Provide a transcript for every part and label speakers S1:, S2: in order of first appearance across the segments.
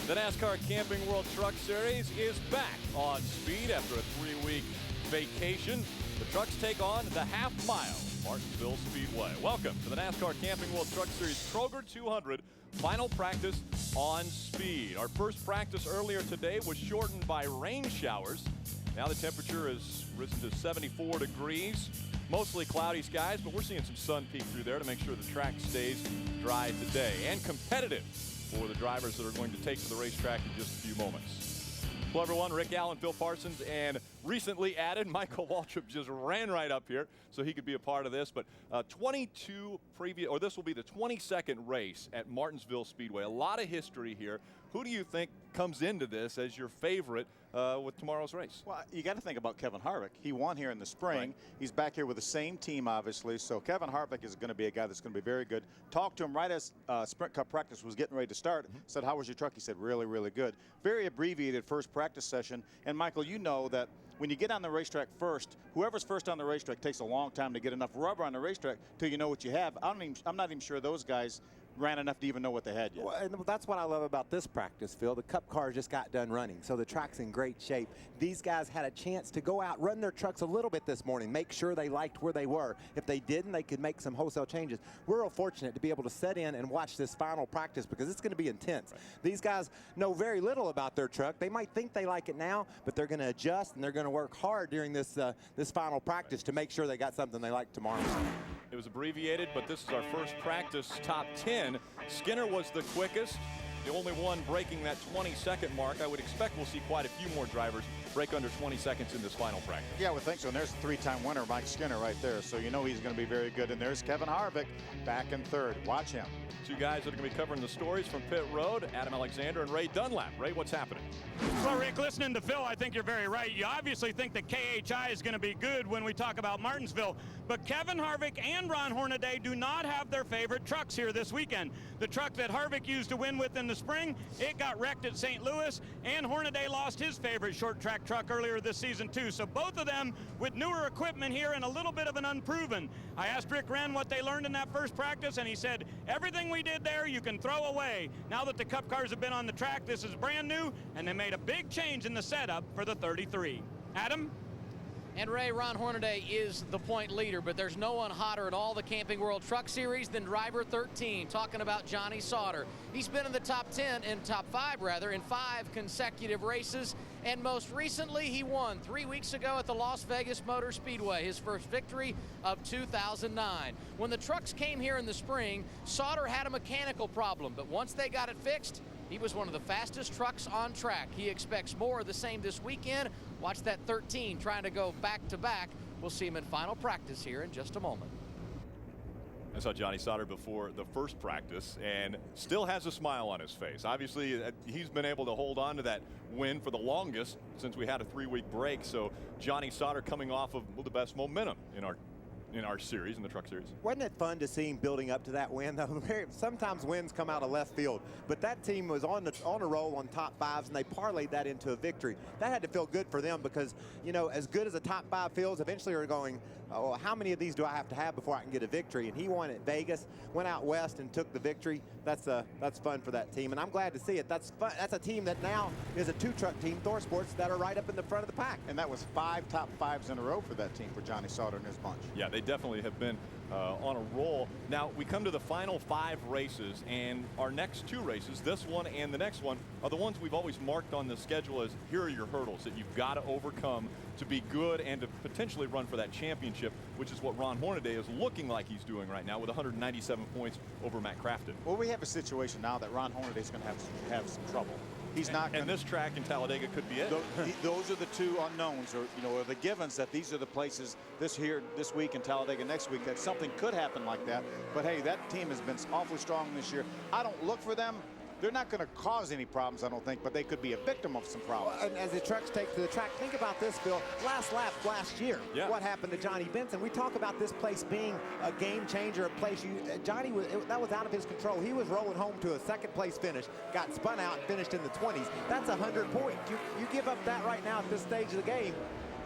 S1: The NASCAR Camping World Truck Series is back on speed after a 3-week vacation. The trucks take on the half-mile Martinsville Speedway. Welcome to the NASCAR Camping World Truck Series Kroger 200 final practice on speed. Our first practice earlier today was shortened by rain showers. Now the temperature has risen to 74 degrees. Mostly cloudy skies, but we're seeing some sun peek through there to make sure the track stays dry today and competitive for the drivers that are going to take to the racetrack in just a few moments. Hello everyone, Rick Allen, Phil Parsons, and recently added Michael Waltrip just ran right up here so he could be a part of this. But this will be the 22nd race at Martinsville Speedway. A lot of history here. Who do you think comes into this as your favorite with tomorrow's race?
S2: Well, you got to think about Kevin Harvick. He won here in the spring.
S1: Right.
S2: He's back here with the same team, obviously. So Kevin Harvick is going to be a guy that's going to be very good. Talked to him right as Sprint Cup practice was getting ready to start. Said, how was your truck? He said, really, really good. Very abbreviated first practice session. And Michael, you know that when you get on the racetrack first, whoever's first on the racetrack takes a long time to get enough rubber on the racetrack till you know what you have. I'm not even sure those guys ran enough to even know what they had yet.
S3: Well, and that's what I love about this practice, Phil. The Cup cars just got done running, so the track's in great shape. These guys had a chance to go out, run their trucks a little bit this morning, make sure they liked where they were. If they didn't, they could make some wholesale changes. We're real fortunate to be able to set in and watch this final practice because it's going to be intense. Right. These guys know very little about their truck. They might think they like it now, but they're going to adjust and they're going to work hard during this this final practice to make sure they got something they like tomorrow.
S1: It was abbreviated, but this is our first practice top 10. Skinner was the quickest, the only one breaking that 20-second mark. I would expect we'll see quite a few more drivers break under 20 seconds in this final practice.
S2: Yeah, I would think so. And there's a 3-time winner, Mike Skinner, right there. So you know he's going to be very good. And there's Kevin Harvick back in third. Watch him.
S1: Two guys that are going to be covering the stories from pit road, Adam Alexander and Ray Dunlap. Ray, what's happening?
S4: Well, Rick, listening to Phil, I think you're very right. You obviously think that KHI is going to be good when we talk about Martinsville, but Kevin Harvick and Ron Hornaday do not have their favorite trucks here this weekend. The truck that Harvick used to win with in the spring, it got wrecked at St. Louis, and Hornaday lost his favorite short track truck earlier this season too. So both of them with newer equipment here and a little bit of an unproven. I asked Rick Wren what they learned in that first practice, and he said, everything we did there you can throw away. Now that the Cup cars have been on the track, this is brand new, and they made a big change in the setup for the 33. Adam?
S5: And Ray, Ron Hornaday is the point leader, but there's no one hotter at all the Camping World Truck Series than driver 13, talking about Johnny Sauter. He's been in the top 5 in 5 consecutive races, and most recently he won 3 weeks ago at the Las Vegas Motor Speedway, his first victory of 2009. When the trucks came here in the spring, Sauter had a mechanical problem, but once they got it fixed, he was one of the fastest trucks on track. He expects more of the same this weekend. Watch that 13 trying to go back-to-back. We'll see him in final practice here in just a moment.
S1: I saw Johnny Sauter before the first practice and still has a smile on his face. Obviously, he's been able to hold on to that win for the longest since we had a 3-week break. So Johnny Sauter coming off of the best momentum in our series, in the truck series.
S3: Wasn't it fun to see him building up to that win, though? Sometimes wins come out of left field, but that team was on a roll on top 5s, and they parlayed that into a victory. That had to feel good for them because, you know, as good as a top 5 feels, eventually you're going, oh, how many of these do I have to have before I can get a victory? And he won at Vegas, went out west and took the victory. That's fun for that team, and I'm glad to see it. That's fun. That's a team that now is a 2-truck team, Thor Sports, that are right up in the front of the pack.
S2: And that was 5 top 5s in a row for that team for Johnny Sauter and his bunch.
S1: Yeah, they definitely have been on a roll. Now we come to the final 5 races, and our next 2 races, this one and the next one, are the ones we've always marked on the schedule as here are your hurdles that you've got to overcome to be good and to potentially run for that championship, which is what Ron Hornaday is looking like he's doing right now with 197 points over Matt Crafton.
S2: Well, we have a situation now that Ron Hornaday's going to have some trouble. He's not
S1: and this track in Talladega could be it.
S2: Those are the 2 unknowns, or the givens, that these are the places this week and Talladega next week that something could happen like that. But hey, that team has been awfully strong this year. I don't look for them. They're not going to cause any problems, I don't think, but they could be a victim of some problems.
S3: And as the trucks take to the track, think about this, Phil. Last lap last year, what happened to Johnny Benson? We talk about this place being a game changer, a place Johnny that was out of his control. He was rolling home to a 2nd place finish, got spun out and finished in the 20s. That's 100 points. You give up that right now at this stage of the game,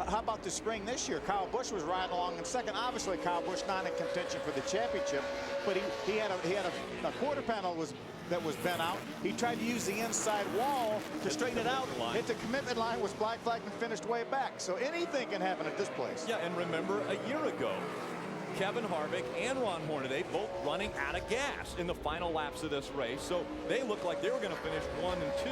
S2: How about the spring this year? Kyle Busch was riding along in second. Obviously, Kyle Busch not in contention for the championship, but he had a quarter panel that was bent out. He tried to use the inside wall to straighten it out. Hit the commitment line, was black flagged and finished way back. So anything can happen at this place.
S1: Yeah, and remember a year ago, Kevin Harvick and Ron Hornaday both running out of gas in the final laps of this race. So they looked like they were going to finish 1 and 2,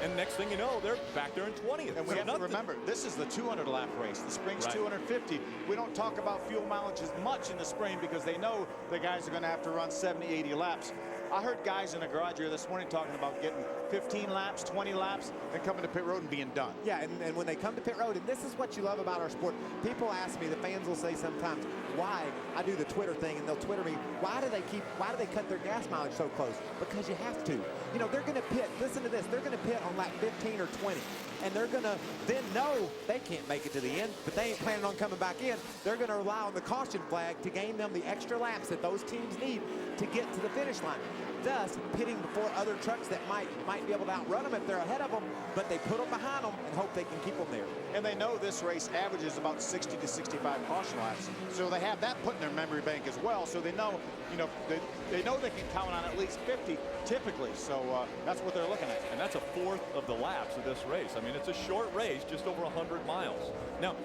S1: and next thing you know, they're back there in 20th.
S2: And we have to remember, this is the 200-lap race. The spring's 250. We don't talk about fuel mileage as much in the spring because they know the guys are going to have to run 70, 80 laps. I heard guys in the garage here this morning talking about getting 15 laps, 20 laps, and coming to pit road and being done.
S3: Yeah, and when they come to pit road, and this is what you love about our sport. People ask me, the fans will say sometimes, why? I do the Twitter thing, and they'll Twitter me, why do they cut their gas mileage so close? Because you have to. You know, they're going to pit, listen to this, they're going to pit on lap 15 or 20. And they're going to then know they can't make it to the end, but they ain't planning on coming back in. They're going to rely on the caution flag to gain them the extra laps that those teams need to get to the finish line. Thus, pitting before other trucks that might be able to outrun them if they're ahead of them, but they put them behind them and hope they can keep them there.
S2: And they know this race averages about 60 to 65 caution laps. So they have that put in their memory bank as well. So they know, they know they can count on at least 50 typically. So that's what they're looking at.
S1: And that's a fourth of the laps of this race. I mean, it's a short race, just over 100 miles. Now,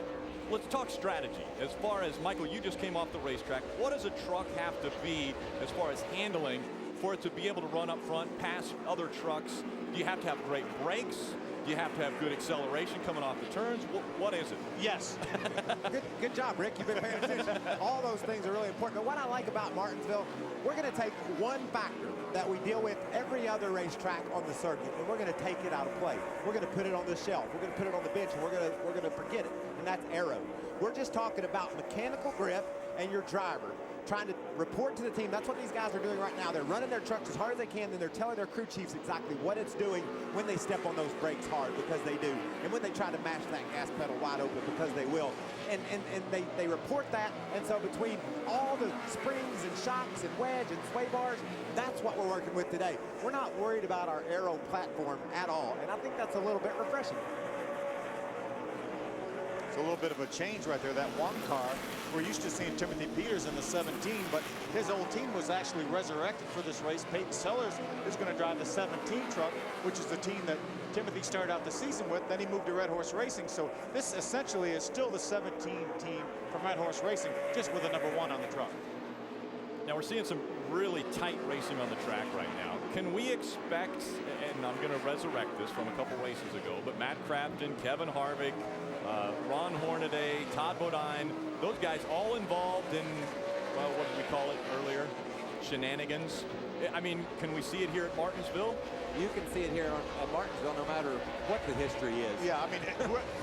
S1: let's talk strategy. As far as, Michael, you just came off the racetrack. What does a truck have to be as far as handling for it to be able to run up front, pass other trucks? Do you have to have great brakes? Do you have to have good acceleration coming off the turns? What is it?
S2: Yes.
S3: Good job, Rick. You've been paying attention. All those things are really important. But what I like about Martinsville, we're going to take one factor that we deal with every other racetrack on the circuit, and we're going to take it out of play. We're going to put it on the shelf. We're going to put it on the bench, and we're going to forget it. And that's aero. We're just talking about mechanical grip and your driver trying to report to the team. That's what these guys are doing right now. They're running their trucks as hard as they can, and they're telling their crew chiefs exactly what it's doing when they step on those brakes hard, because they do, and when they try to mash that gas pedal wide open, because they will. And they report that, and so between all the springs and shocks and wedge and sway bars, that's what we're working with today. We're not worried about our aero platform at all, and I think that's a little bit refreshing.
S2: It's a little bit of a change right there. That one car, we're used to seeing Timothy Peters in the 17, but his old team was actually resurrected for this race. Peyton Sellers is going to drive the 17 truck, which is the team that Timothy started out the season with. Then he moved to Red Horse Racing. So this essentially is still the 17 team from Red Horse Racing, just with a number 1 on the truck.
S1: Now we're seeing some really tight racing on the track right now. Can we expect, and I'm going to resurrect this from a couple races ago, but Matt Crafton, Kevin Harvick, Ron Hornaday, Todd Bodine, those guys all involved in, well, what did we call it earlier? Shenanigans. I mean, can we see it here at Martinsville?
S3: You can see it here at Martinsville no matter what the history is.
S2: Yeah, I mean,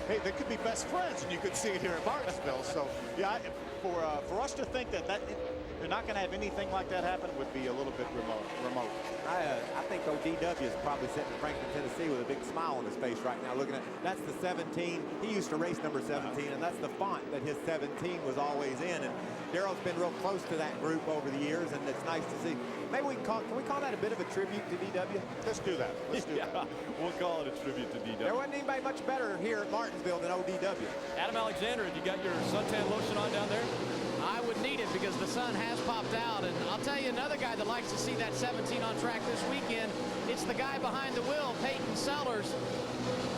S2: hey, they could be best friends, and you could see it here at Martinsville. So, yeah, for us to think that they're not going to have anything like that happen would be a little bit remote.
S3: I think ODW is probably sitting in Franklin, Tennessee with a big smile on his face right now looking at, that's the 17. He used to race number 17, and that's the font that his 17 was always in. And Darrell's been real close to that group over the years, and it's nice to see. Maybe can we call that a bit of a tribute to DW?
S2: Let's do that. Let's do that.
S1: We'll call it a tribute to DW.
S3: There wasn't anybody much better here at Martinsville than ODW.
S1: Adam Alexander, have you got your suntan lotion on down there?
S5: I would need it because the sun has popped out. And I'll tell you another guy that likes to see that 17 on track this weekend. It's the guy behind the wheel, Peyton Sellers.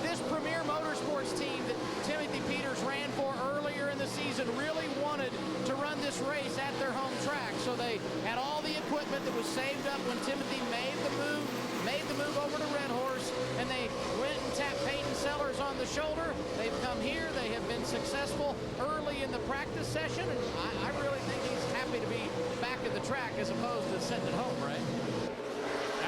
S5: This Premier Motorsports team that Timothy Peters ran for earlier in the season really wanted to run this race at their home track. So they had all the equipment that was saved up when Timothy made the move over to Red Horse, and they went and tapped Peyton Sellers on the shoulder. They've come here. They have been successful early in the practice session, and I really think he's happy to be back at the track as opposed to sitting at home, right?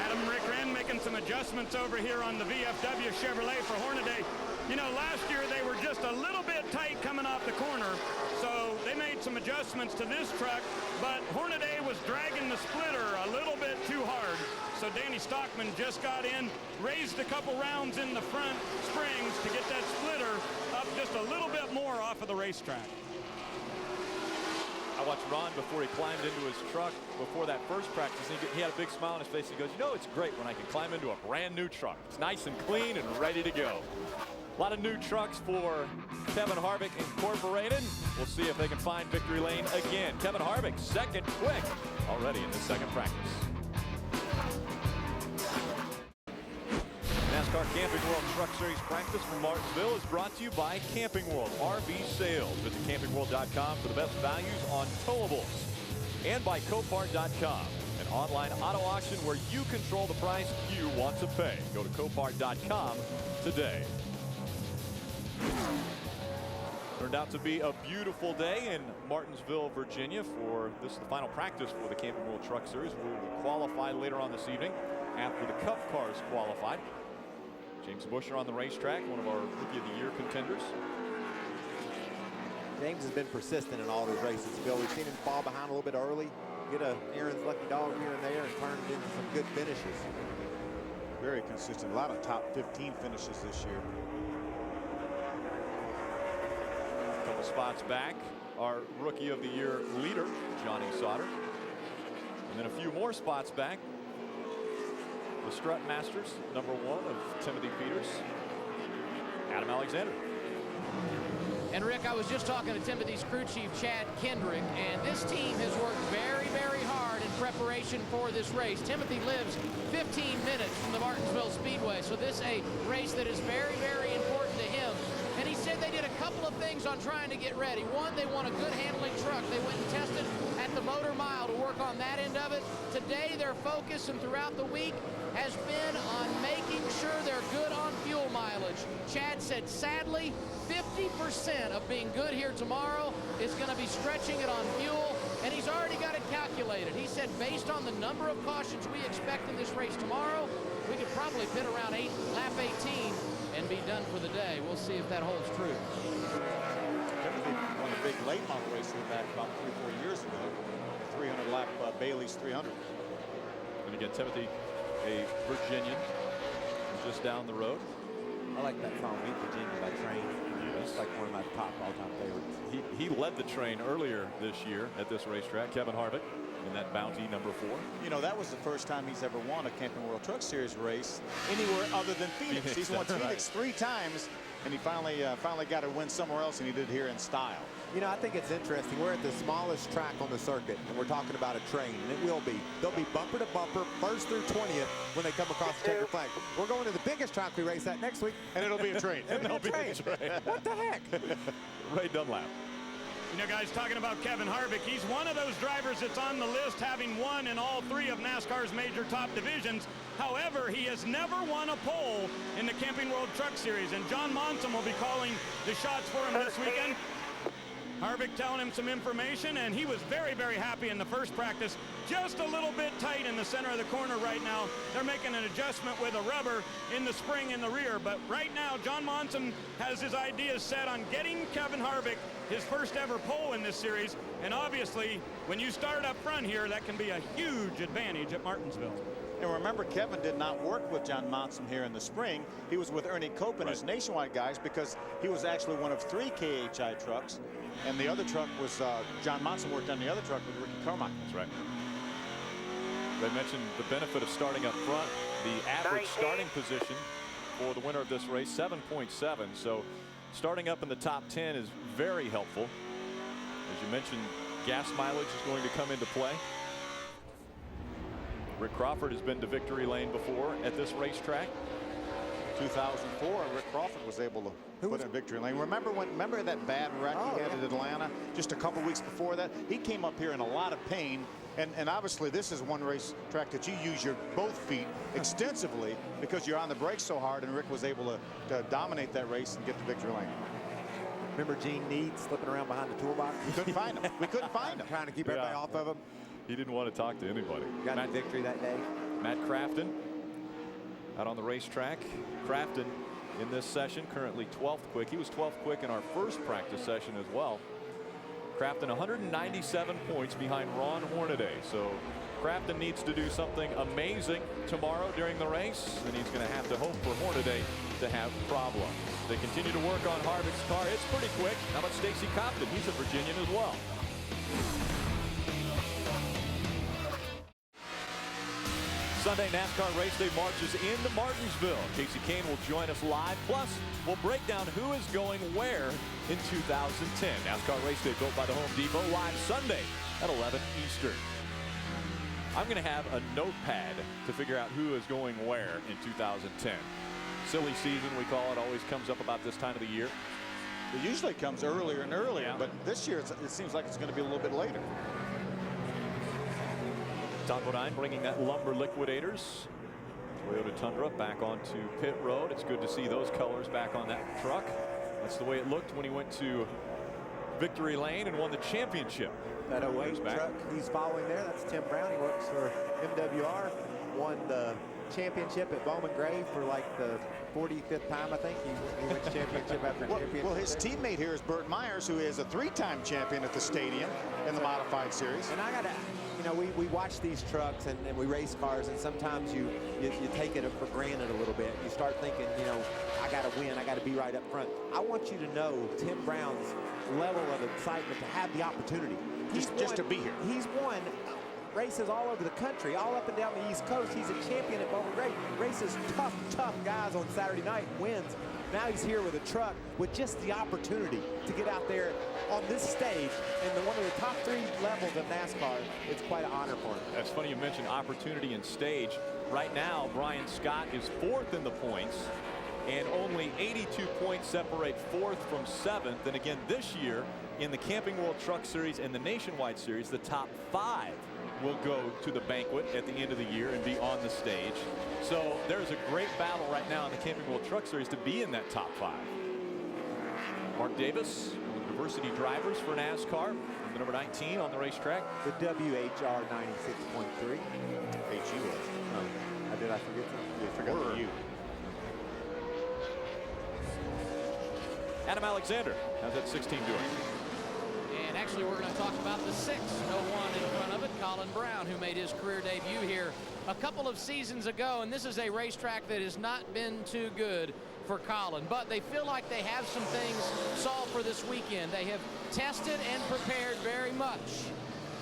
S4: Adam, Rick Wren making some adjustments over here on the VFW Chevrolet for Hornaday. You know, last year they were just a little bit tight coming off the corner, so they made some adjustments to this truck, but Hornaday was dragging the splitter a little bit too hard. So Danny Stockman just got in, raised a couple rounds in the front springs to get that splitter up just a little bit more off of the racetrack.
S1: I watched Ron before he climbed into his truck before that first practice. He had a big smile on his face. He goes, you know, it's great when I can climb into a brand new truck. It's nice and clean and ready to go. A lot of new trucks for Kevin Harvick Incorporated. We'll see if they can find victory lane again. Kevin Harvick, second quick already in the second practice. NASCAR Camping World Truck Series practice from Martinsville is brought to you by Camping World RV Sales. Visit campingworld.com for the best values on towables. And by Copart.com, an online auto auction where you control the price you want to pay. Go to Copart.com today. Turned out to be a beautiful day in Martinsville, Virginia for this the final practice for the Camping World Truck Series. We will qualify later on this evening after the Cup cars qualified. James Buescher on the racetrack, one of our Rookie of the Year contenders.
S3: James has been persistent in all those races, Bill. We've seen him fall behind a little bit early, get a Aaron's lucky dog here and there, and turn it into some good finishes.
S2: Very consistent. A lot of top 15 finishes this year.
S1: A couple spots back, our Rookie of the Year leader, Johnny Sauter. And then a few more spots back, the Strut Masters, #1 of Timothy Peters, Adam Alexander.
S5: And Rick, I was just talking to Timothy's crew chief, Chad Kendrick, and this team has worked very, very hard in preparation for this race. Timothy lives 15 minutes from the Martinsville Speedway, so this is a race that is very, very important to him. And he said they did a couple of things on trying to get ready. One, they want a good handling truck. They went and tested at the Motor Mile to work on that end of it. Today, their focus and throughout the week has been on making sure they're good on fuel mileage. Chad said, sadly, 50% of being good here tomorrow is going to be stretching it on fuel, and he's already got it calculated. He said, based on the number of cautions we expect in this race tomorrow, we could probably pit around lap 18 and be done for the day. We'll see if that holds true.
S2: Timothy won a big late model race back about 3-4 years ago. 300 lap Bailey's 300.
S1: And again, Timothy, a Virginian, just down the road.
S3: I like that song, Meet Virginia by Train. It's like one of my top all-time favorites.
S1: He led the train earlier this year at this racetrack, Kevin Harvick, in that Bounty #4.
S2: You know, that was the first time he's ever won a Camping World Truck Series race anywhere other than Phoenix. He's won Phoenix 3 times, and he finally got to win somewhere else, and he did it here in style.
S3: You know, I think it's interesting. We're at the smallest track on the circuit, and we're talking about a train, and it will be. They'll be bumper to bumper, 1st through 20th, when they come across the checkered flag. We're going to the biggest track we race at next week,
S2: and it'll be a train.
S3: It'll be a train. What the heck?
S1: Ray Dunlap.
S4: You know, guys, talking about Kevin Harvick, he's one of those drivers that's on the list having won in all 3 of NASCAR's major top divisions. However, he has never won a pole in the Camping World Truck Series, and John Monson will be calling the shots for him this weekend. Harvick telling him some information, and he was very, very happy in the first practice. Just a little bit tight in the center of the corner right now. They're making an adjustment with a rubber in the spring in the rear. But right now, John Monson has his ideas set on getting Kevin Harvick his first ever pole in this series. And obviously, when you start up front here, that can be a huge advantage at Martinsville.
S2: And remember, Kevin did not work with John Monson here in the spring. He was with Ernie Cope and his Nationwide guys, because he was actually one of 3 KHI trucks. And the other truck was, John Monson worked on the other truck with Ricky Carmichael.
S1: That's right. Ray mentioned the benefit of starting up front. The average starting position for the winner of this race, 7.7. So starting up in the top 10 is very helpful. As you mentioned, gas mileage is going to come into play. Rick Crawford has been to victory lane before at this racetrack.
S2: 2004, Rick Crawford was able to put in victory lane. Remember that bad wreck he had at Atlanta just a couple weeks before that? He came up here in a lot of pain, and obviously this is one racetrack that you use your both feet extensively because you're on the brakes so hard, and Rick was able to dominate that race and get the victory lane.
S3: Remember Gene Need slipping around behind the toolbox?
S2: We couldn't find him. We couldn't find him.
S3: Trying to keep everybody off of him.
S1: He didn't want to talk to anybody.
S3: Got the victory that day.
S1: Matt Crafton out on the racetrack. Crafton in this session currently 12th quick. He was 12th quick in our first practice session as well. Crafton 197 points behind Ron Hornaday. So Crafton needs to do something amazing tomorrow during the race, and he's going to have to hope for Hornaday to have problems. They continue to work on Harvick's car. It's pretty quick. How about Stacy Compton? He's a Virginian as well. Sunday, NASCAR Race Day marches into Martinsville. Casey Kane will join us live. Plus, we'll break down who is going where in 2010. NASCAR Race Day built by the Home Depot, live Sunday at 11 Eastern. I'm going to have a notepad to figure out who is going where in 2010. Silly season, we call it, always comes up about this time of the year.
S2: It usually comes earlier and earlier, but this year it seems like it's going to be a little bit later.
S1: Taco 9 bringing that Lumber Liquidators Toyota Tundra back onto pit road. It's good to see those colors back on that truck. That's the way it looked when he went to Victory Lane and won the championship.
S3: That 08 truck he's following there, that's Tim Brown. He works for MWR. Won the championship at Bowman Gray for like the 45th time, I think. He wins championship after championship.
S2: Well, his teammate here is Burt Myers, who is a 3-time champion at the stadium in the modified series.
S3: And I gotta, you know, we watch these trucks and we race cars, and sometimes you take it for granted a little bit. You start thinking, you know, I gotta win, I gotta be right up front. I want you to know Tim Brown's level of excitement to have the opportunity.
S2: Just to be here.
S3: He's won races all over the country, all up and down the East Coast. He's a champion at Bowman Gray. Races tough guys on Saturday night, wins. Now he's here with a truck with just the opportunity to get out there on this stage in one of the top 3 levels of NASCAR. It's quite an honor for him.
S1: That's funny you mentioned opportunity and stage. Right now, Brian Scott is 4th in the points, and only 82 points separate 4th from 7th. And again, this year in the Camping World Truck Series and the Nationwide Series, the top 5 will go to the banquet at the end of the year and be on the stage. So there's a great battle right now in the Camping World Truck Series to be in that top 5. Mark Davis, one of the diversity drivers for NASCAR, the number 19 on the racetrack.
S3: The WHR 96.3.
S2: HU.
S3: Oh, did I forget something?
S2: You forgot the U.
S1: Adam Alexander, how's that 16 doing?
S5: And actually, we're going to talk about the 6. No one in front of it, Colin Brown, who made his career debut here a couple of seasons ago. And this is a racetrack that has not been too good for Colin. But they feel like they have some things solved for this weekend. They have tested and prepared very much.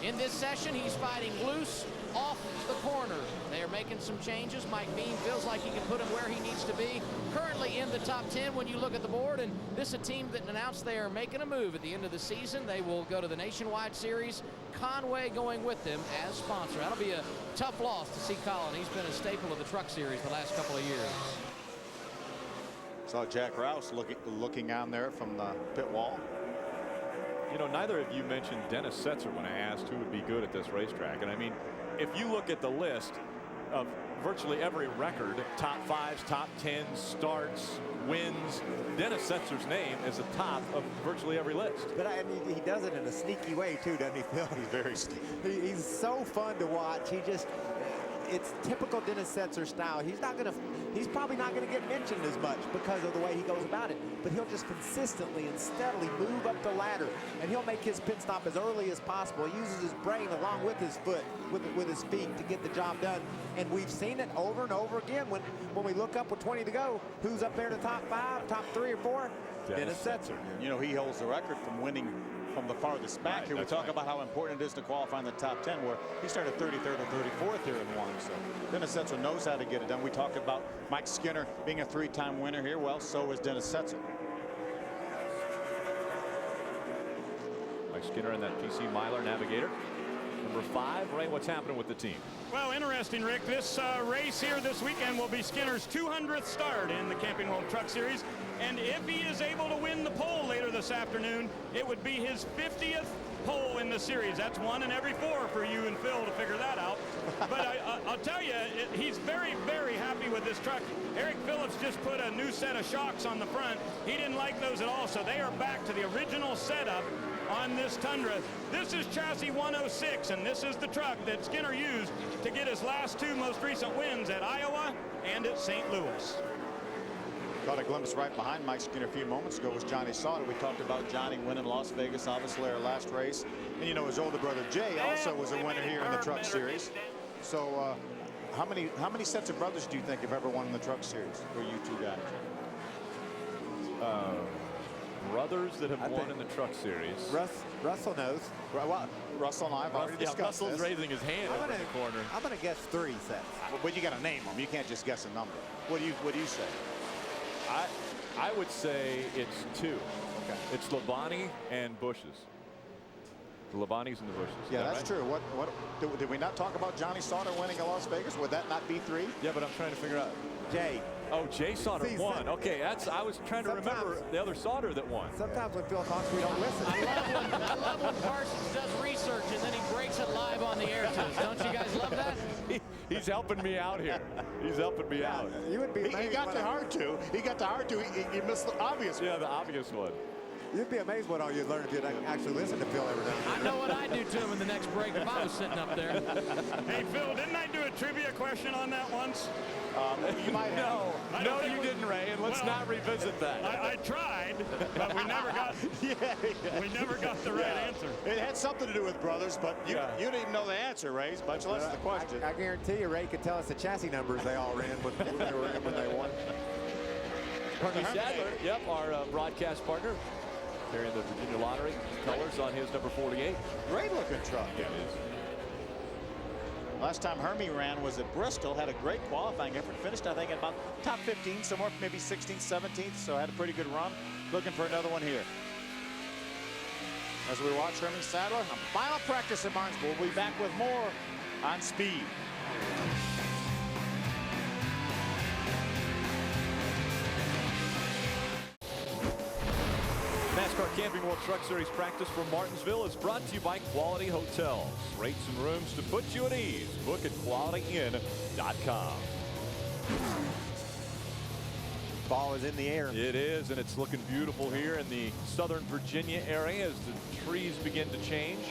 S5: In this session, he's fighting loose off the corner. They are making some changes. Mike Bean feels like he can put him where he needs to be. Currently in the top 10 when you look at the board, and this is a team that announced they are making a move at the end of the season. They will go to the Nationwide Series. Conway going with them as sponsor. That'll be a tough loss to see Colin. He's been a staple of the Truck Series the last couple of years.
S2: Saw Jack Rouse looking on there from the pit wall.
S1: You know, neither of you mentioned Dennis Setzer when I asked who would be good at this racetrack. And I mean, if you look at the list of virtually every record, top 5s, top 10s, starts, wins, Dennis Setzer's name is the top of virtually every list.
S3: But he does it in a sneaky way too, doesn't he, Phil?
S2: He's very sneaky.
S3: He's so fun to watch. It's typical Dennis Setzer style. He's probably not gonna get mentioned as much because of the way he goes about it, but he'll just consistently and steadily move up the ladder, and he'll make his pit stop as early as possible. He uses his brain along with his foot, with his feet to get the job done. And we've seen it over and over again when we look up with 20 to go. Who's up there in the top 5, top 3 or 4? Dennis Setzer.
S2: You know, he holds the record from winning from the farthest back.
S1: Right,
S2: here we talk about how important it is to qualify in the top 10, where he started 33rd or 34th here and won. So Dennis Setzer knows how to get it done. We talked about Mike Skinner being a 3-time winner here. Well, so is Dennis Setzer.
S1: Mike Skinner and that PC Mylar Navigator. Number 5, Ray, what's happening with the team?
S4: Well, interesting, Rick. This race here this weekend will be Skinner's 200th start in the Camping World Truck Series. And if he is able to win the pole later this afternoon, it would be his 50th pole in the series. That's 1 in every 4 for you and Phil to figure that out. But I'll tell you, he's very, very happy with this truck. Eric Phillips just put a new set of shocks on the front. He didn't like those at all, so they are back to the original setup on this Tundra. This is chassis 106, and this is the truck that Skinner used to get his last 2 most recent wins at Iowa and at St. Louis.
S2: Caught a glimpse right behind Mike Skinner a few moments ago was Johnny Sauter. We talked about Johnny winning Las Vegas, obviously our last race. And you know, his older brother Jay also was a winner here in the Truck Series. So how many sets of brothers do you think have ever won in the Truck Series for you two guys?
S1: brothers that have won in the Truck Series.
S3: Russell knows.
S2: Well, Russell and I have already discussed
S1: Russell's
S2: this.
S1: raising his hand over in the corner.
S3: I'm going to guess 3 sets.
S2: But you got to name them. You can't just guess a number. What do you say?
S1: I would say it's 2.
S2: Okay.
S1: It's Labonte and Bush's. The Labontes and the Bushes.
S2: Yeah, that's
S1: right?
S2: true. What did we not talk about Johnny Sauter winning in Las Vegas? Would that not be 3?
S1: Yeah, but I'm trying to figure out.
S3: Jay.
S1: Oh, Jay Sauter won. Okay, I was trying to remember the other Sauter that won.
S3: Sometimes when Phil talks, we don't listen.
S5: I love when Parsons does research and then he breaks it live on the air to us. Don't you guys love that?
S1: He's helping me out here. He's helping me out.
S3: You would be amazed.
S2: He got the hard 2. He got the hard 2. He missed the obvious one.
S1: Yeah, the obvious one.
S3: You'd be amazed what all you'd learn if you'd actually listen to Phil every now and then.
S5: I know what I'd do to him in the next break if I was sitting up there.
S4: Hey, Phil, didn't I do a trivia question on that once?
S2: You might have.
S1: No, you didn't, Ray, and let's not revisit that.
S4: I tried, but we never got. We never got the right answer.
S2: It had something to do with brothers, but you didn't even know the answer, Ray. Much less the question.
S3: I guarantee you, Ray could tell us the chassis numbers they all ran when they were in when they won.
S1: Bernie Sadler, yep, our broadcast partner, carrying the Virginia Lottery colors on his number 48.
S2: Great looking truck.
S1: Yeah, it is.
S2: Last time Hermie ran was at Bristol, had a great qualifying effort, finished I think at about top 15, somewhere maybe 16th, 17th, so had a pretty good run. Looking for another one here. As we watch Hermie Sadler, on final practice at Martinsville. We'll be back with more on Speed.
S1: NASCAR Camping World Truck Series practice from Martinsville is brought to you by Quality Hotels. Rates and rooms to put you at ease. Book at qualityinn.com.
S3: Ball is in the air.
S1: It is, and it's looking beautiful here in the Southern Virginia area as the trees begin to change.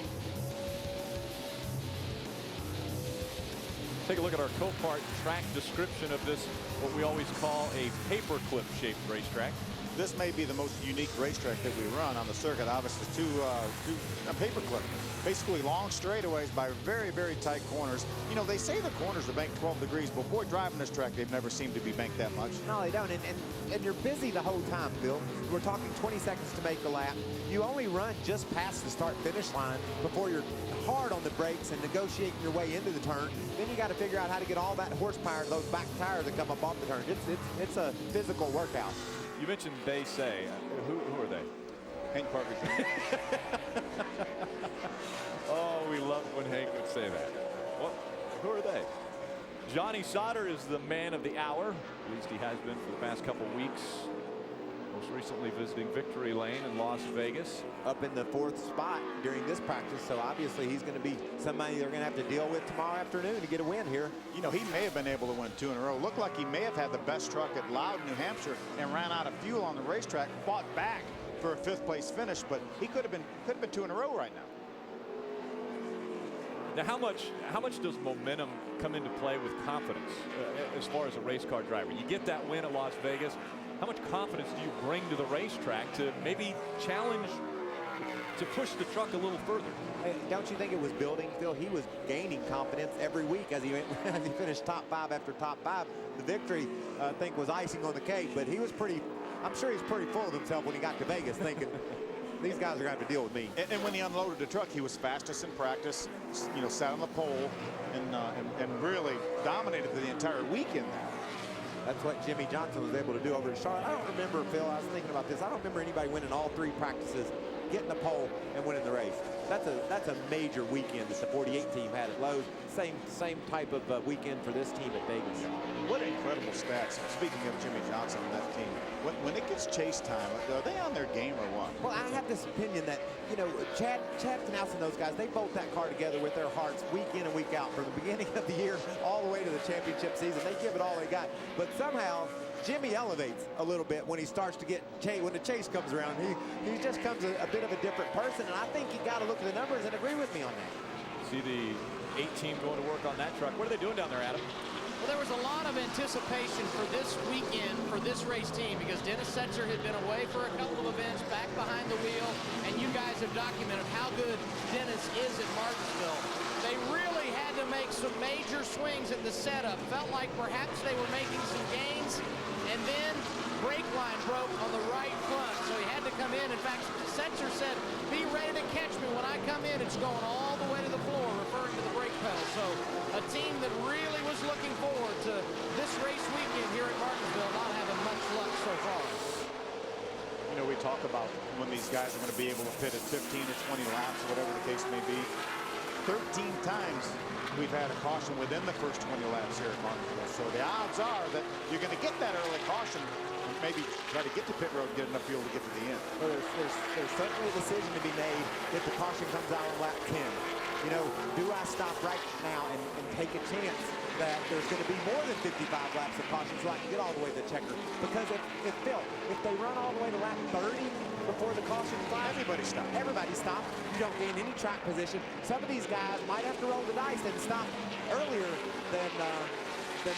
S1: Take a look at our Copart track description of this, what we always call a paperclip shaped racetrack.
S2: This may be the most unique racetrack that we run on the circuit. Obviously, a paperclip. Basically long straightaways by very, very tight corners. You know, they say the corners are banked 12 degrees, but boy, driving this track, they've never seemed to be banked that much.
S3: No, they don't. And you're busy the whole time, Phil. We're talking 20 seconds to make a lap. You only run just past the start-finish line before you're hard on the brakes and negotiating your way into the turn. Then you got to figure out how to get all that horsepower to those back tires that come up off the turn. It's a physical workout.
S1: You mentioned they say. Who are they?
S2: Hank Parker Jr.
S1: Oh, we love when Hank would say that. What? Who are they? Johnny Sauter is the man of the hour. At least he has been for the past couple weeks. Most recently visiting Victory Lane in Las Vegas.
S3: Up in the 4th spot during this practice, so obviously he's going to be somebody they're going to have to deal with tomorrow afternoon to get a win here.
S2: You know, he may have been able to win 2 in a row. Looked like he may have had the best truck at Loudon, New Hampshire, and ran out of fuel on the racetrack, fought back for a 5th place finish, but he could have been 2 in a row right now.
S1: Now, how much does momentum come into play with confidence as far as a race car driver? You get that win at Las Vegas. How much confidence do you bring to the racetrack to maybe challenge, to push the truck a little further?
S3: Hey, don't you think it was building, Phil? He was gaining confidence every week as he finished top 5 after top 5. The victory, I think, was icing on the cake, but he was I'm sure he's pretty full of himself when he got to Vegas, thinking, these guys are going to have to deal with me.
S2: And when he unloaded the truck, he was fastest in practice, you know, sat on the pole and really dominated the entire weekend there.
S3: That's what Jimmy Johnson was able to do over at Charlotte. I don't remember, Phil, I was thinking about this. I don't remember anybody winning all 3 practices, getting the pole, and winning the race. That's a major weekend that the 48 team had at Lowe's. Same type of weekend for this team at Vegas.
S2: What incredible stats. Speaking of Jimmy Johnson and that team, when it gets chase time, are they on their game or what?
S3: Well, I have this opinion that, you know, Chad Knaus and those guys, they bolt that car together with their hearts week in and week out from the beginning of the year all the way to the championship season. They give it all they got. But somehow, Jimmy elevates a little bit when he starts to get when the chase comes around. He just comes a bit of a different person, and I think you got to look at the numbers and agree with me on that.
S1: See the 8 team going to work on that truck. What are they doing down there, Adam?
S5: Well, there was a lot of anticipation for this weekend for this race team because Dennis Setzer had been away for a couple of events back behind the wheel, and you guys have documented how good Dennis is at Martinsville. They really had to make some major swings in the setup. Felt like perhaps they were making some gains, and then brake line broke on the right front, so he had to come in. In fact, Setzer said, be ready to catch me. When I come in, it's going all the way to the floor, referring to the brake pedal. So a team that really was looking forward to this race weekend here at Martinsville not having much luck so far.
S2: You know, we talk about when these guys are going to be able to pit at 15 or 20 laps or whatever the case may be. 13 times we've had a caution within the first 20 laps here at Martinsville. So the odds are that you're going to get that early caution and maybe try to get to pit road and get enough fuel to get to the end.
S3: Well, there's certainly a decision to be made if the caution comes out on lap 10. You know, do I stop right now and take a chance that there's going to be more than 55 laps of caution so I can get all the way to the checker? Because if they run all the way to lap 30 before the caution flies,
S2: Everybody stop.
S3: You don't gain any track position. Some of these guys might have to roll the dice and stop earlier than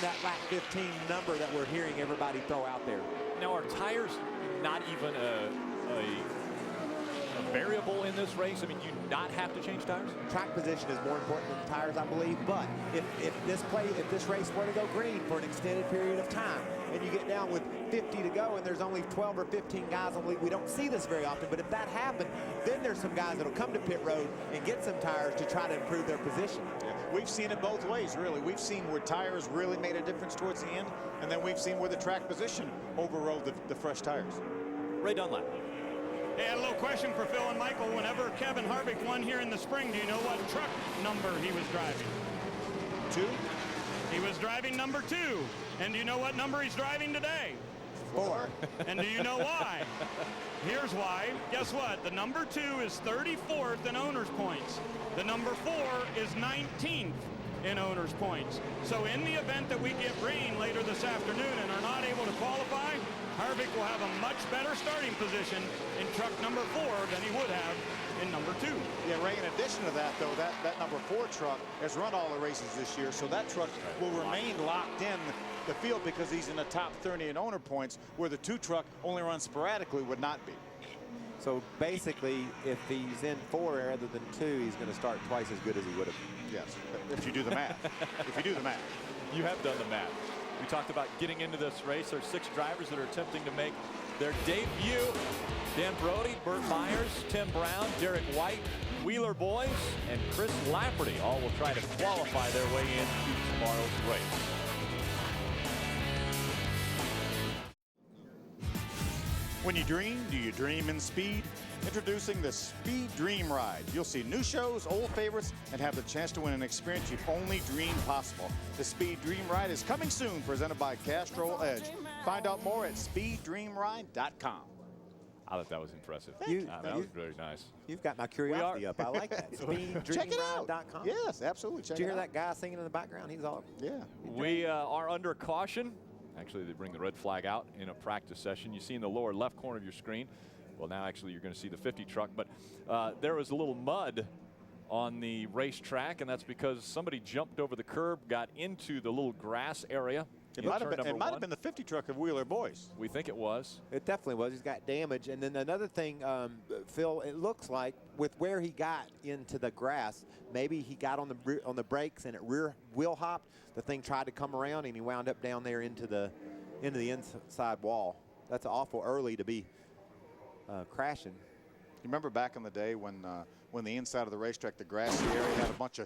S3: that lap 15 number that we're hearing everybody throw out there.
S1: Now, are tires not even a variable in this race? I mean, you not have to change tires?
S3: Track position is more important than tires, I believe. But if this race were to go green for an extended period of time, and you get down with 50 to go, and there's only 12 or 15 guys on the lead, we don't see this very often. But if that happened, then there's some guys that'll come to pit road and get some tires to try to improve their position.
S2: Yeah. We've seen it both ways, really. We've seen where tires really made a difference towards the end, and then we've seen where the track position overrode the fresh tires.
S1: Ray Dunlap.
S4: Hey, I had a little question for Phil and Michael. Whenever Kevin Harvick won here in the spring, do you know what truck number he was driving?
S2: 2?
S4: He was driving number 2. And do you know what number he's driving today?
S3: 4.
S4: And do you know why? Here's why. Guess what? The number 2 is 34th in owner's points. The number 4 is 19th in owner's points. So in the event that we get rain later this afternoon and are not able to qualify, Harvick will have a much better starting position in truck number 4 than he would have in number 2.
S2: Yeah, Ray, in addition to that, though, that number 4 truck has run all the races this year, so that truck will remain locked in the field because he's in the top 30 in owner points, where the 2 truck only runs sporadically would not be.
S3: So basically, if he's in 4 rather than 2, he's going to start twice as good as he would have.
S2: Yes, if you do the math. If you do the math.
S1: You have done the math. We talked about getting into this race. There's 6 drivers that are attempting to make their debut. Dan Brody, Burt Myers, Tim Brown, Derek White, Wheeler Boys, and Chris Lafferty all will try to qualify their way into tomorrow's race.
S2: When you dream, do you dream in speed? Introducing the Speed Dream Ride. You'll see new shows, old favorites, and have the chance to win an experience you've only dreamed possible. The Speed Dream Ride is coming soon, presented by Castrol Edge. Find out more at speeddreamride.com.
S1: I thought that was impressive. That was very nice.
S3: You've got my curiosity up. I like that.
S2: Check it out.
S3: Speeddreamride.com.
S2: Yes, absolutely. Check
S3: Did you
S2: it
S3: hear
S2: out.
S3: that guy singing in the background? He's all.
S2: Yeah.
S1: We are under caution. Actually, they bring the red flag out in a practice session. You see in the lower left corner of your screen. Well, now actually you're going to see the 50 truck, but there was a little mud on the racetrack, and that's because somebody jumped over the curb, got into the little grass area.
S2: It might have been the 50 truck of Wheeler Boys.
S1: We think it was.
S3: It definitely was. He's got damage. And then another thing, Phil, it looks like with where he got into the grass, maybe he got on the brakes and it rear wheel hopped. The thing tried to come around and he wound up down there into the inside wall. That's awful early to be crashing.
S2: You remember back in the day when the inside of the racetrack, the grassy area had a bunch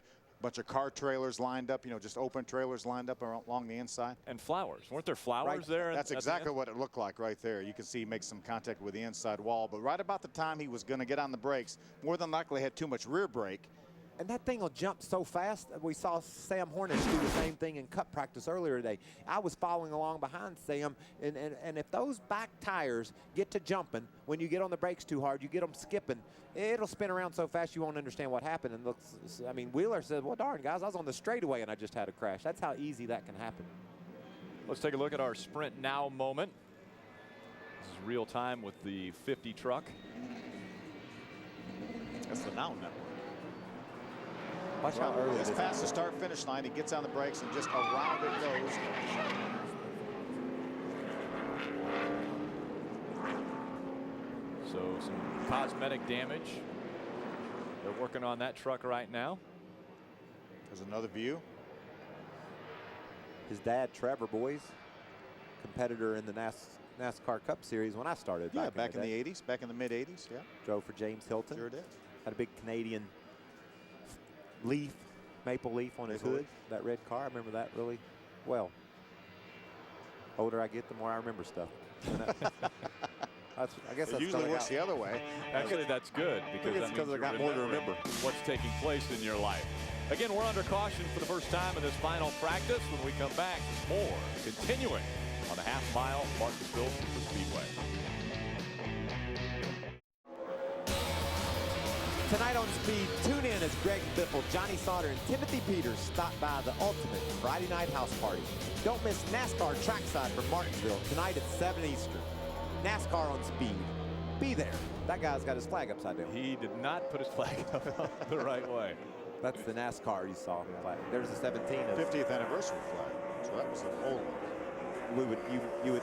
S2: of car trailers lined up, just open trailers lined up along the inside.
S1: And flowers. Weren't there flowers there?
S2: That's exactly what it looked like right there. You can see he makes some contact with the inside wall. But right about the time he was going to get on the brakes, more than likely had too much rear brake.
S3: And that thing will jump so fast. We saw Sam Hornish do the same thing in cup practice earlier today. I was following along behind Sam, and if those back tires get to jumping, when you get on the brakes too hard, you get them skipping, it'll spin around so fast you won't understand what happened. And Wheeler said, well, darn, guys, I was on the straightaway and I just had a crash. That's how easy that can happen.
S1: Let's take a look at our Sprint Now moment. This is real time with the 50 truck.
S2: That's the Now Network.
S3: Watch how early
S2: Just past the start-finish line, he gets on the brakes and just around it goes.
S1: So some cosmetic damage. They're working on that truck right now.
S2: There's another view.
S3: His dad, Trevor Boys, competitor in the NASCAR Cup Series when I started.
S2: Yeah, back in
S3: the
S2: the 80s, back in the mid-80s, yeah.
S3: Drove for James Hilton.
S2: Sure did.
S3: Had a big Canadian leaf, maple leaf on his hood, that red car. I remember that really well. Older I get, the more I remember stuff. I guess
S2: it
S3: that's
S2: usually works the other way.
S1: Actually, that's good because
S3: I got more to remember.
S1: What's taking place in your life. Again, we're under caution for the first time in this final practice. When we come back, more continuing on the half-mile Martinsville Speedway.
S3: Tonight on Speed, tune in as Greg Biffle, Johnny Sauter, and Timothy Peters stop by the ultimate Friday night house party. Don't miss NASCAR trackside from Martinsville tonight at 7 Eastern. NASCAR on Speed. Be there. That guy's got his flag upside down.
S1: He did not put his flag up the right way.
S3: That's the NASCAR you saw. There's a 17 of
S2: 50th anniversary flag. So that was an old one.
S3: You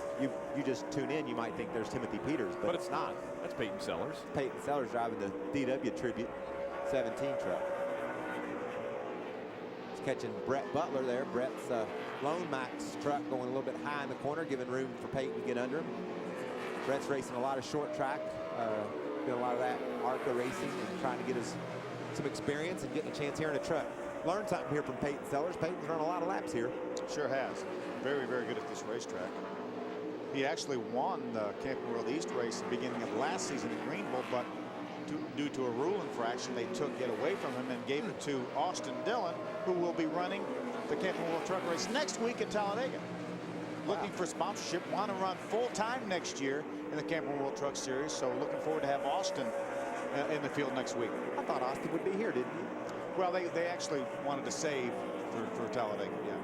S3: just tune in, you might think there's Timothy Peters, but it's not.
S1: That's Peyton Sellers.
S3: Peyton Sellers driving the DW Tribute 17 truck. He's catching Brett Butler there. Brett's Lone Max truck going a little bit high in the corner, giving room for Peyton to get under him. Brett's racing a lot of short track, doing a lot of that ARCA racing and trying to get us some experience and getting a chance here in a truck. Learn something here from Peyton Sellers. Peyton's run a lot of laps here.
S2: Sure has. Very, very good at this racetrack. He actually won the Camping World East race at the beginning of last season in Greenville, but due to a rule infraction, they took it away from him and gave it to Austin Dillon, who will be running the Camping World Truck Race next week at Talladega. Looking for sponsorship, want to run full-time next year in the Camping World Truck Series, so looking forward to have Austin in the field next week.
S3: I thought Austin would be here, didn't he?
S2: Well, they actually wanted to save for Talladega, yeah.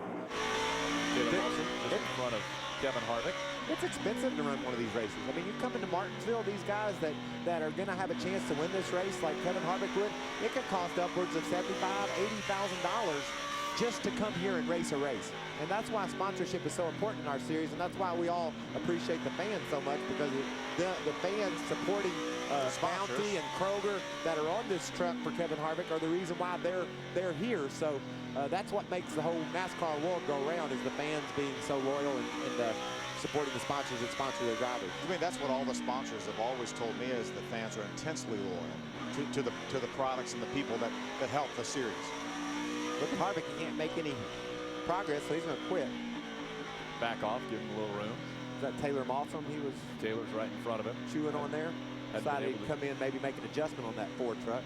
S1: David Wilson just in front of Kevin Harvick.
S3: It's expensive to run one of these races. I mean, you come into Martinsville, these guys that are going to have a chance to win this race like Kevin Harvick would, it could cost upwards of $75,000, $80,000 just to come here and race a race. And that's why sponsorship is so important in our series, and that's why we all appreciate the fans so much, because the fans supporting Bounty and Kroger that are on this truck for Kevin Harvick are the reason why they're here. So that's what makes the whole NASCAR world go around, is the fans being so loyal and supporting the sponsors that sponsor their drivers.
S2: I mean, that's what all the sponsors have always told me, is the fans are intensely loyal to the products and the people that help the series.
S3: Look at Harvick, he can't make any progress, so he's going to quit.
S1: Back off, give him a little room.
S3: Is that Taylor Mossam?
S1: Taylor's right in front of him.
S3: Chewing on there. Decided he'd come in, maybe make an adjustment on that Ford truck.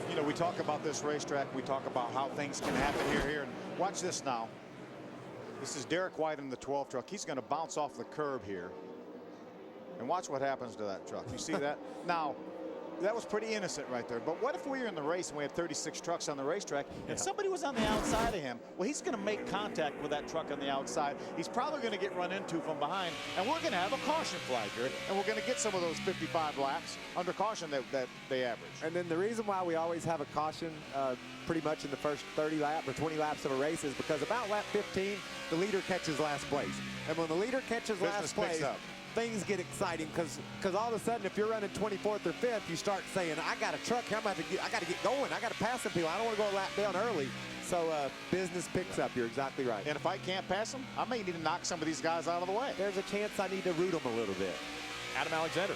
S2: You know, we talk about this racetrack. We talk about how things can happen here. And watch this now. This is Derek White in the 12 truck. He's going to bounce off the curb here. And watch what happens to that truck. You see that? Now, that was pretty innocent right there. But what if we were in the race and we had 36 trucks on the racetrack and somebody was on the outside of him? Well, he's going to make contact with that truck on the outside. He's probably going to get run into from behind, and we're going to have a caution flag here, and we're going to get some of those 55 laps under caution that they average.
S3: And then the reason why we always have a caution pretty much in the first 30 laps or 20 laps of a race is because about lap 15, the leader catches last place. And when the leader catches last place, things get exciting, because all of a sudden, if you're running 24th or 5th, you start saying, I got a truck here, I got to get going, I got to pass some people, I don't want to go a lap down early. So business picks up. You're exactly right.
S2: And if I can't pass them, I may need to knock some of these guys out of the way.
S3: There's a chance I need to root them a little bit.
S1: Adam Alexander.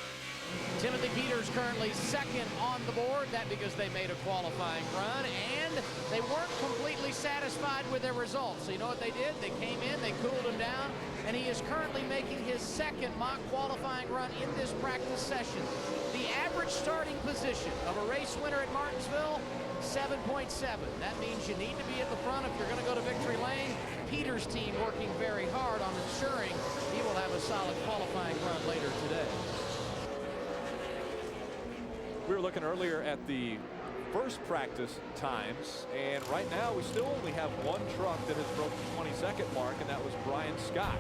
S5: Timothy Peters currently second on the board. That because they made a qualifying run and they weren't completely satisfied with their results. So you know what they did? They came in, they cooled him down, and he is currently making his second mock qualifying run in this practice session. The average starting position of a race winner at Martinsville, 7.7. That means you need to be at the front if you're going to go to victory lane. Peters' team working very hard on ensuring he will have a solid qualifying run later today.
S1: We were looking earlier at the first practice times, and right now we still only have one truck that has broken the 22nd mark, and that was Brian Scott.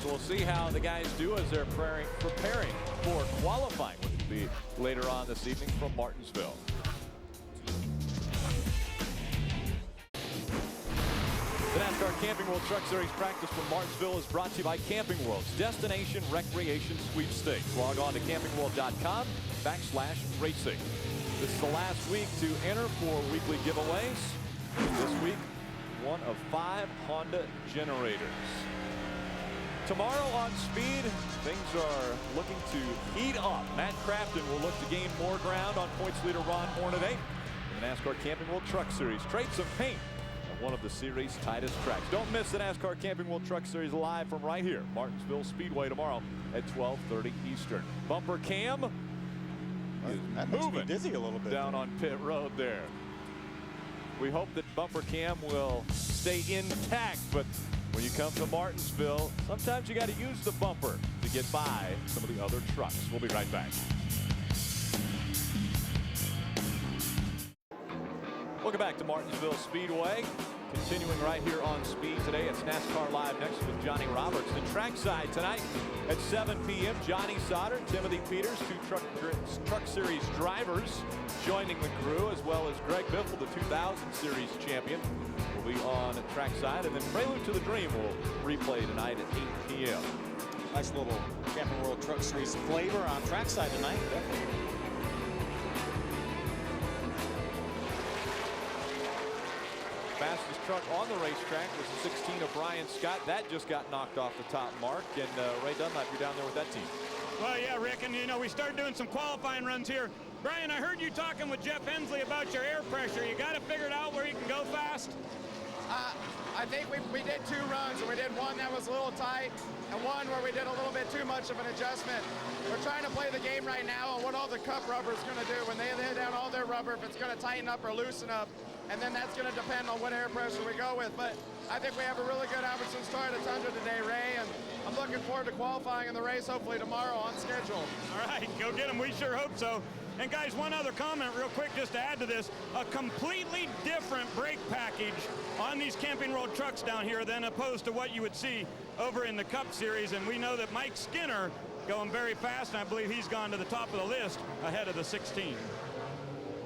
S1: So we'll see how the guys do as they're preparing for qualifying, which will be later on this evening from Martinsville. The NASCAR Camping World Truck Series practice from Martinsville is brought to you by Camping World's Destination Recreation Sweepstakes. Log on to campingworld.com/racing. This is the last week to enter for weekly giveaways. This week, one of 5 Honda generators. Tomorrow on Speed, things are looking to heat up. Matt Crafton will look to gain more ground on points leader Ron Hornaday in the NASCAR Camping World Truck Series. Trade some paint at one of the series' tightest tracks. Don't miss the NASCAR Camping World Truck Series live from right here, Martinsville Speedway, tomorrow at 12:30 Eastern. Bumper Cam is
S2: that makes me
S1: moving
S2: dizzy a little bit
S1: down on pit road there. We hope that Bumper Cam will stay intact, but when you come to Martinsville, sometimes you got to use the bumper to get by some of the other trucks. We'll be right back. Welcome back to Martinsville Speedway. Continuing right here on Speed today, it's NASCAR Live next with Johnny Roberts. The trackside tonight at 7 p.m. Johnny Sauter, Timothy Peters, 2 truck series drivers joining the crew, as well as Greg Biffle, the 2000 series champion, will be on trackside. And then Prelude to the Dream will replay tonight at 8 p.m.
S2: Nice little Camping World Truck Series flavor on trackside tonight.
S1: Fastest truck on the racetrack was the 16 of Brian Scott. That just got knocked off the top mark. And Ray Dunlap, you're down there with that team.
S4: Well, yeah, Rick, and you know, we started doing some qualifying runs here. Brian, I heard you talking with Jeff Hensley about your air pressure. You got to figure it out where you can go fast?
S6: I think we did 2 runs, and we did one that was a little tight and one where we did a little bit too much of an adjustment. We're trying to play the game right now on what all the cup rubber is going to do. When they lay down all their rubber, if it's going to tighten up or loosen up, and then that's going to depend on what air pressure we go with. But I think we have a really good Albertson start at Tundra today, Ray, and I'm looking forward to qualifying in the race hopefully tomorrow on schedule.
S4: All right, go get them. We sure hope so. And guys, one other comment real quick just to add to this. A completely different brake package on these Camping World trucks down here than opposed to what you would see over in the Cup Series. And we know that Mike Skinner going very fast, and I believe he's gone to the top of the list ahead of the 16.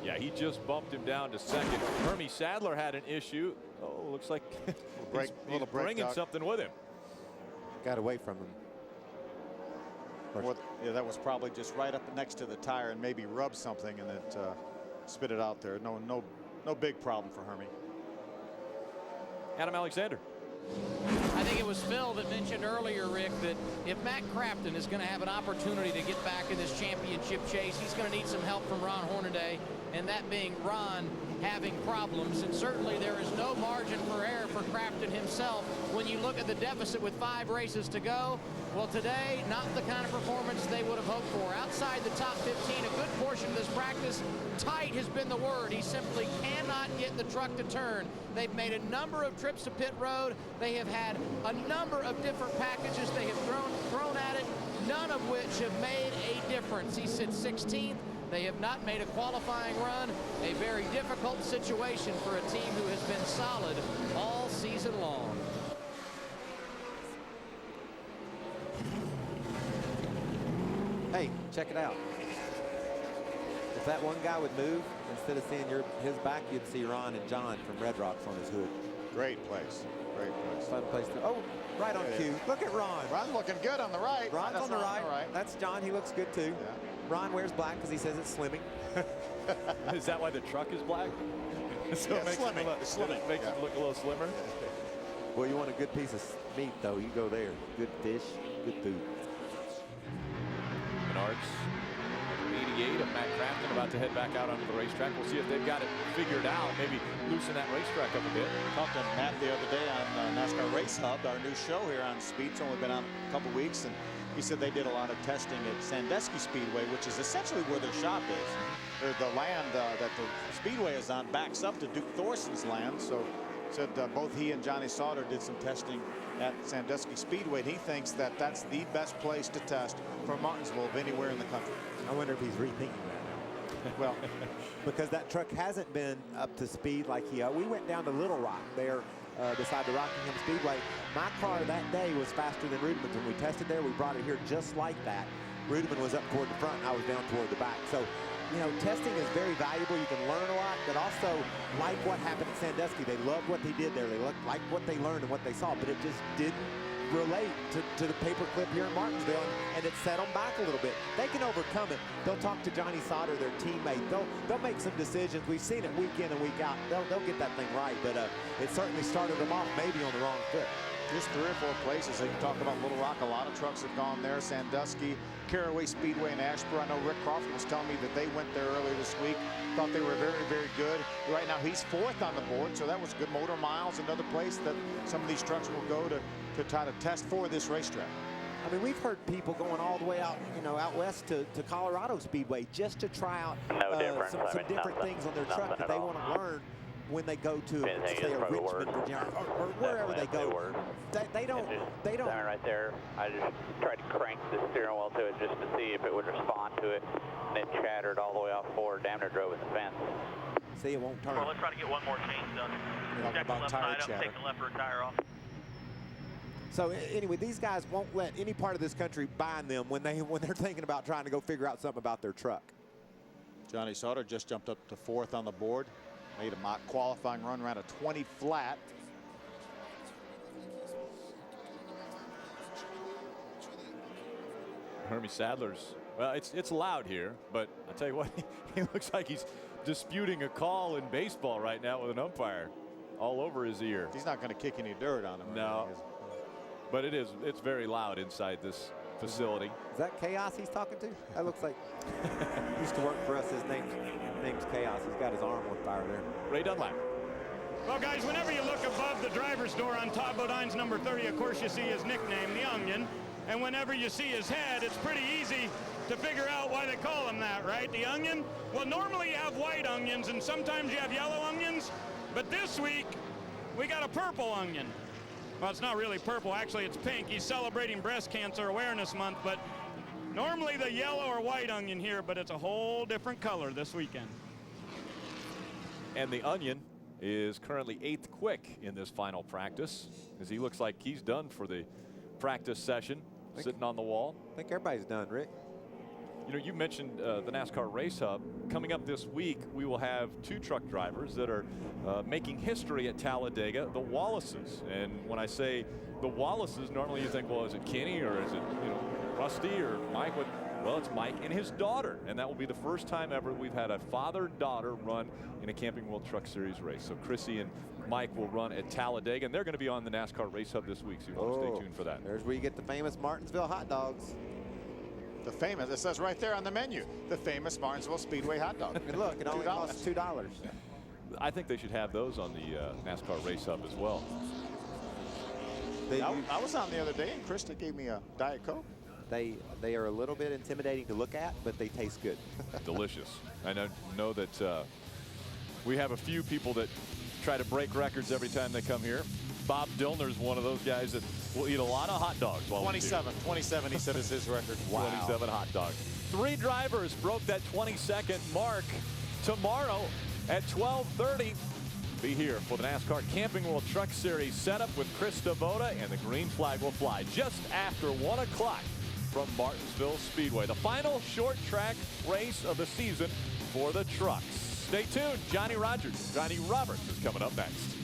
S1: Yeah, he just bumped him down to second. Hermie Sadler had an issue. Oh, looks like he's bringing something with him.
S3: Got away from him.
S2: Well, yeah, that was probably just right up next to the tire and maybe rubbed something and it spit it out there. No big problem for Hermie.
S1: Adam Alexander.
S5: I think it was Phil that mentioned earlier, Rick, that if Matt Crafton is going to have an opportunity to get back in this championship chase, he's going to need some help from Ron Hornaday, and that being Ron having problems. And certainly there is no margin for error for Crafton himself when you look at the deficit with 5 races to go. Well, today, not the kind of performance they would have hoped for. Outside the top 15, a good portion of this practice, tight has been the word. He simply cannot get the truck to turn. They've made a number of trips to pit road. They have had a number of different packages they have thrown at it, none of which have made a difference. He sits 16th. They have not made a qualifying run. A very difficult situation for a team who has been solid all season long.
S3: Hey, check it out. If that one guy would move, instead of seeing his back, you'd see Ron and John from Red Rocks on his hood.
S2: Great place. Great place.
S3: Fun place to. Oh, right on cue. Look at Ron.
S2: Ron's looking good on the right.
S3: Ron's on the right. That's John. He looks good too.
S2: Yeah.
S3: Ron wears black because he says it's slimming.
S1: Is that why the truck is black? So
S2: Yeah,
S1: it makes,
S2: slimming.
S1: makes it look a little slimmer.
S3: Well, you want a good piece of meat, though, you go there. Good fish, good food.
S1: Menards, 88 of Matt Crafton about to head back out onto the racetrack. We'll see if they've got it figured out. Maybe loosen that racetrack up a bit.
S2: Talked to Matt the other day on NASCAR Race Hub, our new show here on Speed. It's only been on a couple weeks, and he said they did a lot of testing at Sandusky Speedway, which is essentially where their shop is. The land that the Speedway is on backs up to Duke Thorson's land. So said both he and Johnny Sauter did some testing at Sandusky Speedway. And he thinks that that's the best place to test for Martinsville of anywhere in the country.
S3: I wonder if he's rethinking that now. Well, because that truck hasn't been up to speed like we went down to Little Rock there beside the Rockingham Speedway. My car that day was faster than Rudiman's. When we tested there, we brought it here just like that. Rudiman was up toward the front and I was down toward the back. So, you know, testing is very valuable. You can learn a lot, but also like what happened at Sandusky. They loved what they did there. They liked what they learned and what they saw, but it just didn't relate to the paperclip here in Martinsville, and it set them back a little bit. They can overcome it. They'll talk to Johnny Sauter, their teammate. They'll make some decisions. We've seen it week in and week out. They'll get that thing right, but it certainly started them off maybe on the wrong foot.
S2: Just 3 or 4 places. They can talk about Little Rock. A lot of trucks have gone there. Sandusky, Caraway Speedway, and Ashboro. I know Rick Crawford was telling me that they went there earlier this week. Thought they were very, very good. Right now, he's 4th on the board, so that was good. Motor Miles, another place that some of these trucks will go to try to test for this racetrack.
S3: I mean, we've heard people going all the way out, out west to Colorado Speedway just to try out some different things on their truck that they want to learn when they go to, say, a Richmond, Virginia, or wherever they go. They don't.
S7: Standing right there, I just tried to crank the steering wheel to it just to see if it would respond to it, and it chattered all the way off forward, damn near drove in the fence.
S3: See, it won't turn.
S8: Well, let's try to get one more change done. Check the left side up, take the left rear tire off.
S3: So anyway, these guys won't let any part of this country bind them when they're thinking about trying to go figure out something about their truck.
S2: Johnny Sauter just jumped up to 4th on the board. Made a mock qualifying run, ran a 20 flat.
S1: Hermie Sadler's, well, it's loud here, but I'll tell you what, he looks like he's disputing a call in baseball right now with an umpire all over his ear.
S2: He's not going to kick any dirt on him.
S1: No, but it's very loud inside this facility.
S3: Is that Chaos he's talking to? That looks like he used to work for us. His name's Chaos. He's got his arm on fire there.
S1: Ray Dunlap.
S4: Well, guys, whenever you look above the driver's door on Todd Bodine's number 30, of course, you see his nickname, the Onion. And whenever you see his head, it's pretty easy to figure out why they call him that, right? The Onion? Well, normally you have white onions, and sometimes you have yellow onions. But this week, we got a purple onion. Well, it's not really purple. Actually, it's pink. He's celebrating Breast Cancer Awareness Month, but normally the yellow or white onion here, but it's a whole different color this weekend.
S1: And the Onion is currently 8th quick in this final practice, as he looks like he's done for the practice session, sitting on the wall.
S3: I think everybody's done, Rick.
S1: You know, you mentioned the NASCAR Race Hub. Coming up this week, we will have 2 truck drivers that are making history at Talladega, the Wallaces. And when I say the Wallaces, normally you think, well, is it Kenny or is it, Rusty or Mike? Well, it's Mike and his daughter, and that will be the first time ever we've had a father-daughter run in a Camping World Truck Series race. So Chrissy and Mike will run at Talladega, and they're going to be on the NASCAR Race Hub this week, so you want to stay tuned for that.
S3: There's where you get the famous Martinsville hot dogs.
S2: The famous, it says right there on the menu, the famous Martinsville Speedway hot dog.
S3: And look, it only costs $2.
S1: I think they should have those on the NASCAR Race Hub as well.
S2: I was on the other day, and Krista gave me a Diet Coke.
S3: They are a little bit intimidating to look at, but they taste good.
S1: Delicious. I know that we have a few people that try to break records every time they come here. Bob Dillner's one of those guys that will eat a lot of hot dogs.
S2: 27, he said, is his record.
S1: Wow. 27 hot dogs. 3 drivers broke that 22nd mark tomorrow at 12:30. Be here for the NASCAR Camping World Truck Series setup with Chris Devoda, and the green flag will fly just after 1 o'clock from Martinsville Speedway. The final short track race of the season for the trucks. Stay tuned. Johnny Roberts is coming up next.